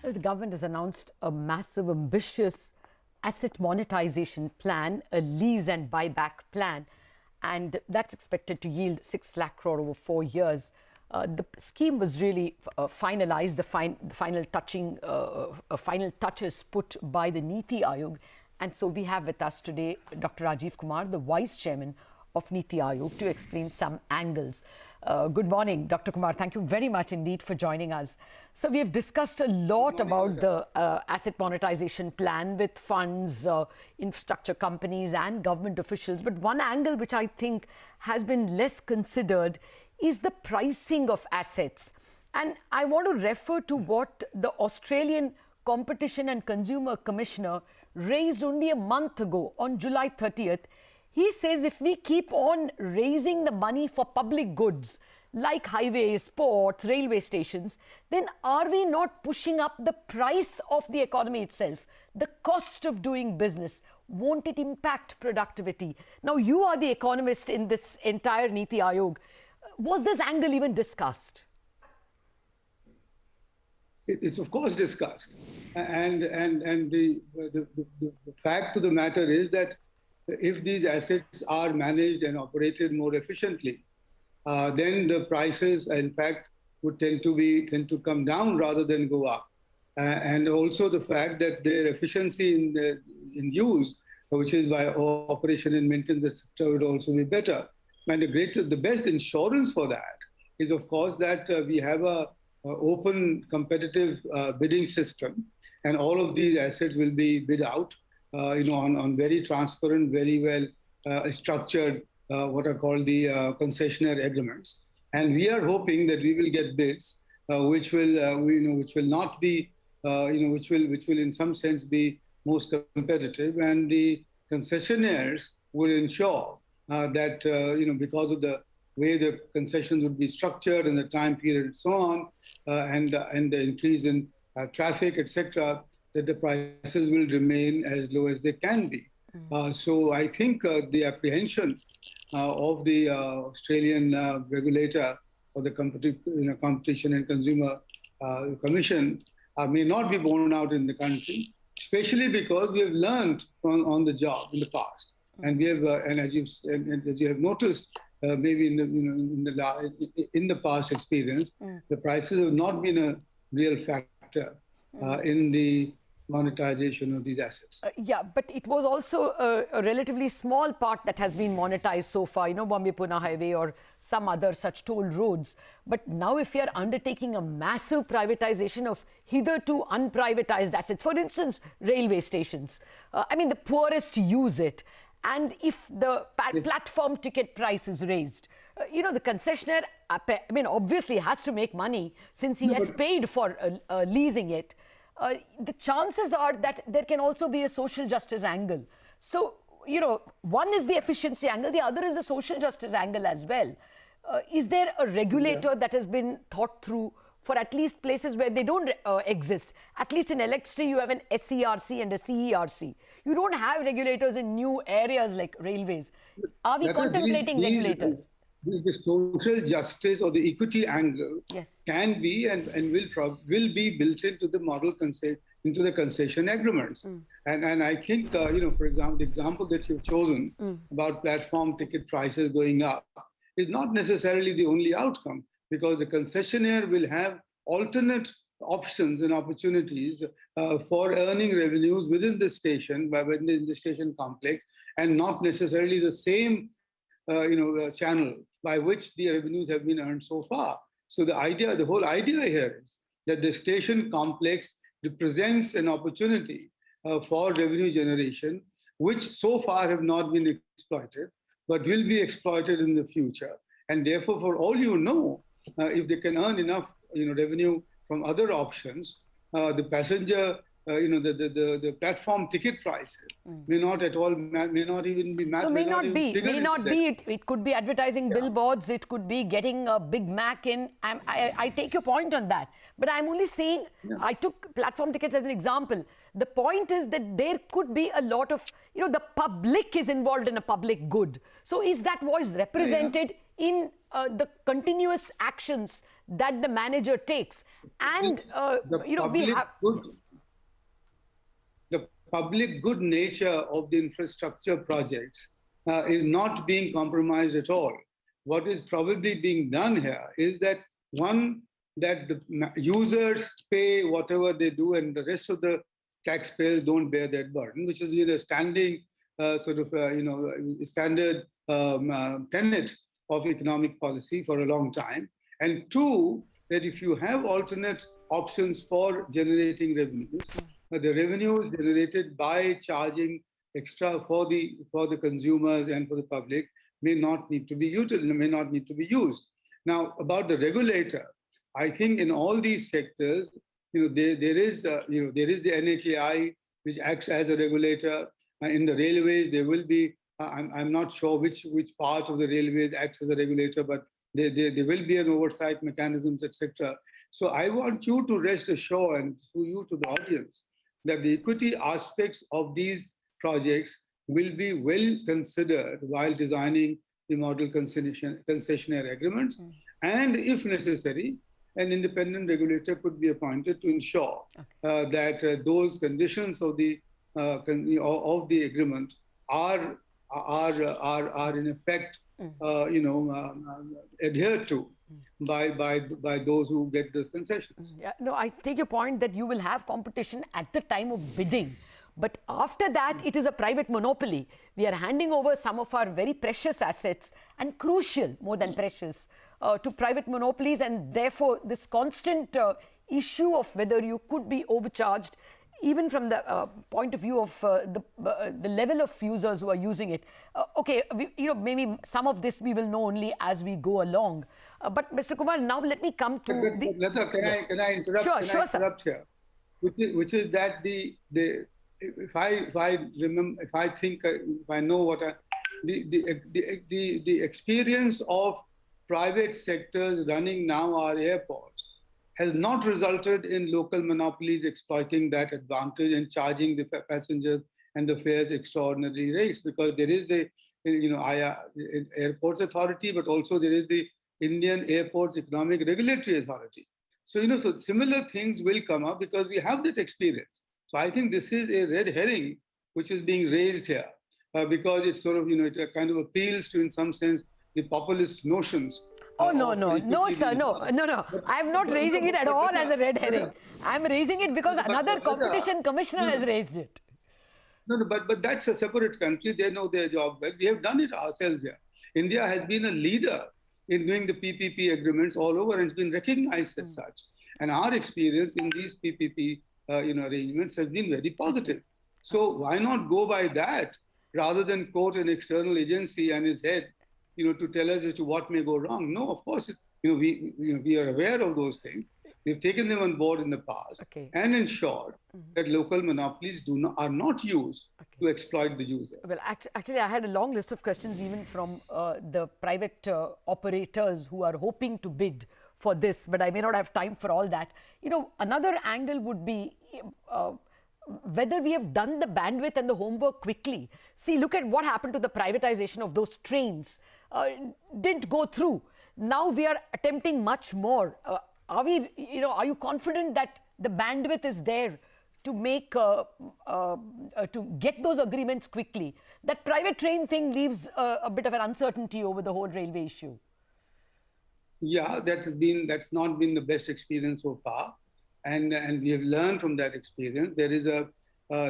The government has announced a massive, ambitious asset monetization plan, a lease and buyback plan, and that's expected to yield 6 lakh crore over 4 years. The scheme was really finalized, the final touches put by the Niti Aayog. And so we have with us today Dr. Rajiv Kumar, the Vice Chairman of Niti Aayog, to explain some angles. Good morning, Dr. Kumar. Thank you very much indeed for joining us. So we have discussed a lot about the asset monetization plan with funds, infrastructure companies and government officials. But one angle which I think has been less considered is the pricing of assets. And I want to refer to what the Australian Competition and Consumer Commissioner raised only a month ago on July 30th. He says if we keep on raising the money for public goods like highways, ports, railway stations, then are we not pushing up the price of the economy itself? The cost of doing business, won't it impact productivity? Now, you are the economist in this entire Niti Aayog. Was this angle even discussed? It's of course discussed. And the fact of the matter is that if these assets are managed and operated more efficiently, then the prices, in fact, would tend to come down rather than go up. And also the fact that their efficiency in use, which is by operation and maintenance, would also be better. And the best insurance for that is, of course, that we have a open, competitive bidding system, and all of these assets will be bid out. On very transparent, very well structured, what are called the concessionaire agreements. And we are hoping that we will get bids which will not be, which will in some sense be most competitive. And the concessionaires will ensure that, because of the way the concessions would be structured and the time period and so on, and the increase in traffic, etc., that the prices will remain as low as they can be. So I think the apprehension of the Australian regulator or the Competition and Consumer Commission may not be borne out in the country, especially because we have learned on the job in the past, and we have, and as you have noticed, maybe in the past experience, the prices have not been a real factor in the monetization of these assets. Yeah, but it was also a relatively small part that has been monetized so far, Bombay-Pune Highway or some other such toll roads. But now if you're undertaking a massive privatization of hitherto unprivatized assets, for instance, railway stations, the poorest use it. And if the platform ticket price is raised, the concessionaire, obviously has to make money since he has paid for leasing it. The chances are that there can also be a social justice angle. So, one is the efficiency angle, the other is the social justice angle as well. Is there a regulator that has been thought through for at least places where they don't exist? At least in electricity, you have an SERC and a CERC. You don't have regulators in new areas like railways. Are we contemplating regulators? The social justice or the equity angle can be and will be built into the model into the concession agreements. And I think, for example, the example that you've chosen about platform ticket prices going up is not necessarily the only outcome, because the concessionaire will have alternate options and opportunities for earning revenues within the station, within the station complex, and not necessarily the same channel by which the revenues have been earned so far. So the whole idea here is that the station complex represents an opportunity for revenue generation, which so far have not been exploited, but will be exploited in the future. And therefore, for all you know, if they can earn enough revenue from other options, the passenger the platform ticket prices may not even be matched. No, may not be. It could be advertising billboards. It could be getting a Big Mac in. I take your point on that. But I'm only saying, I took platform tickets as an example. The point is that there could be a lot of, the public is involved in a public good. So is that voice represented in the continuous actions that the manager takes. And, we have... The public good nature of the infrastructure projects is not being compromised at all. What is probably being done here is that, one, that the users pay whatever they do and the rest of the taxpayers don't bear that burden, which has been a standing standard tenet of economic policy for a long time. And two, that if you have alternate options for generating revenues, the revenue generated by charging extra for the consumers and for the public may not need to be used. Now, about the regulator, I think in all these sectors, there is the NHAI, which acts as a regulator. In the railways, there will be, I'm not sure which part of the railways acts as a regulator, but there will be an oversight mechanisms, etc. So I want you to rest assured, and through you to the audience, that the equity aspects of these projects will be well considered while designing the model concessionaire agreements. And if necessary, an independent regulator could be appointed to ensure that those conditions of the agreement are in effect adhered to by those who get those concessions. Yeah, no, I take your point that you will have competition at the time of bidding. But after that, it is a private monopoly. We are handing over some of our very precious assets, and crucial, more than precious, to private monopolies. And therefore, this constant issue of whether you could be overcharged, even from the point of view of the level of users who are using it. Maybe some of this we will know only as we go along. But Mr. Kumar, now let me come to Lata, can I interrupt? Sure, interrupt here? Which is that if I know what the experience of private sectors running now our airports has not resulted in local monopolies exploiting that advantage and charging the passengers and the fares extraordinary rates, because there is the Airports Authority, but also there is the Indian Airports Economic Regulatory Authority. So so similar things will come up because we have that experience. So I think this is a red herring which is being raised here because it sort of it kind of appeals to, in some sense, the populist notions. Oh, no, sir, no. I'm not raising it at all as a red herring. I'm raising it because another competition commissioner has raised it. No, but that's a separate country. They know their job well. We have done it ourselves here. India has been a leader in doing the PPP agreements all over and it's been recognized as such. And our experience in these PPP arrangements has been very positive. So why not go by that rather than quote an external agency and its head to tell us as to what may go wrong? No, of course, we are aware of those things. We've taken them on board in the past and ensured that local monopolies are not used to exploit the user. Well, actually, I had a long list of questions even from the private operators who are hoping to bid for this, but I may not have time for all that. Another angle would be whether we have done the bandwidth and the homework quickly. See, look at what happened to the privatization of those trains. Didn't go through. Now we are attempting much more. Are you confident that the bandwidth is there to make to get those agreements quickly? That private train thing leaves a bit of an uncertainty over the whole railway issue. Yeah, that's not been the best experience so far, and we have learned from that experience. There is a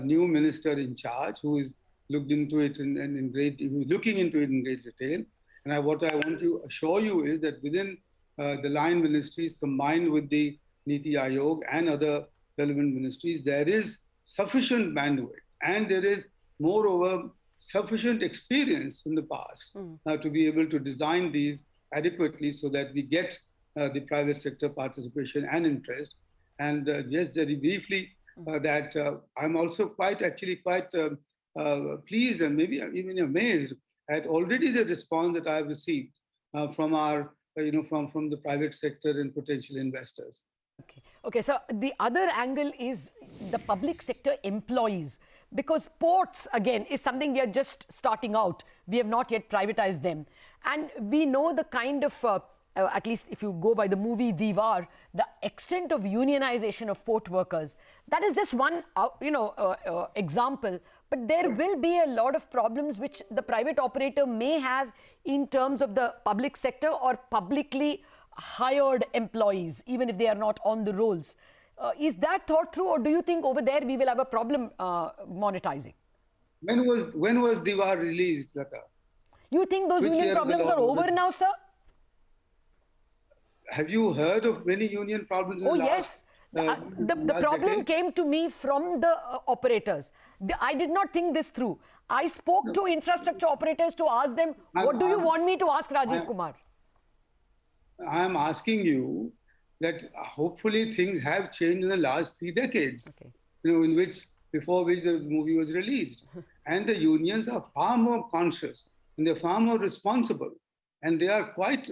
new minister in charge who is looked into it who's looking into it in great detail. And what I want to assure you is that within the line ministries combined with the Niti Aayog and other relevant ministries, there is sufficient bandwidth and there is moreover sufficient experience in the past to be able to design these adequately so that we get the private sector participation and interest. And just very briefly, that I'm also quite pleased and maybe even amazed at already the response that I've received from our from the private sector and potential investors. Okay, so the other angle is the public sector employees, because ports, again, is something we are just starting out. We have not yet privatized them. And we know the kind of, at least if you go by the movie Diwar, the extent of unionization of port workers. That is just one, example. But there will be a lot of problems which the private operator may have in terms of the public sector or publicly hired employees, even if they are not on the rolls. Is that thought through, or do you think over there we will have a problem monetizing? When was Diwar released, Lata? You think those Which union year of the problems law are was over it? now, sir? Have you heard of many union problems? Oh, yes. The problem came to me from the operators. I did not think this through. I spoke to infrastructure operators to ask them, what do you want me to ask Rajiv Kumar? I am asking you that hopefully things have changed in the last 3 decades, Okay. before which the movie was released. And the unions are far more conscious and they're far more responsible, and they are quite,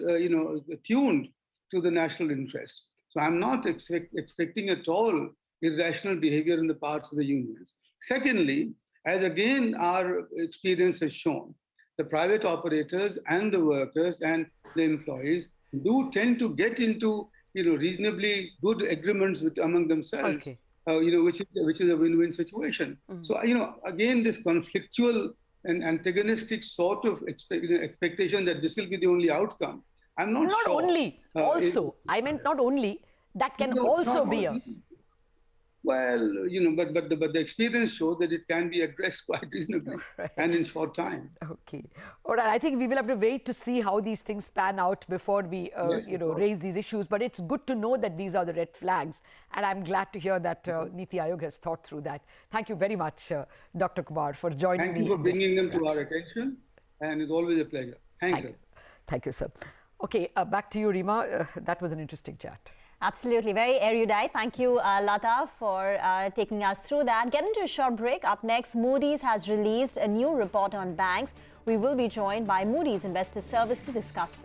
tuned to the national interest. So I'm not expecting at all irrational behavior on the parts of the unions. Secondly, as again our experience has shown, the private operators and the workers and the employees do tend to get into reasonably good agreements among themselves. Okay. Which is a win-win situation. So again, this conflictual and antagonistic sort of expectation that this will be the only outcome, I'm not Not sure. only, also. I meant not only, that can also not be a... only. Well, but the experience shows that it can be addressed quite reasonably Right. and in short time. Okay. All right. I think we will have to wait to see how these things pan out before we, Yes, of course. raise these issues. But it's good to know that these are the red flags. And I'm glad to hear that Niti Aayog has thought through that. Thank you very much, Dr. Kumar, for joining Thank me. you for in this bringing them to interaction. our attention, and it's always a pleasure. Thanks, sir. Thank you, sir. Okay, back to you, Rima. That was an interesting chat. Absolutely. Very erudite. Thank you, Lata, for taking us through that. Get into a short break. Up next, Moody's has released a new report on banks. We will be joined by Moody's Investor Service to discuss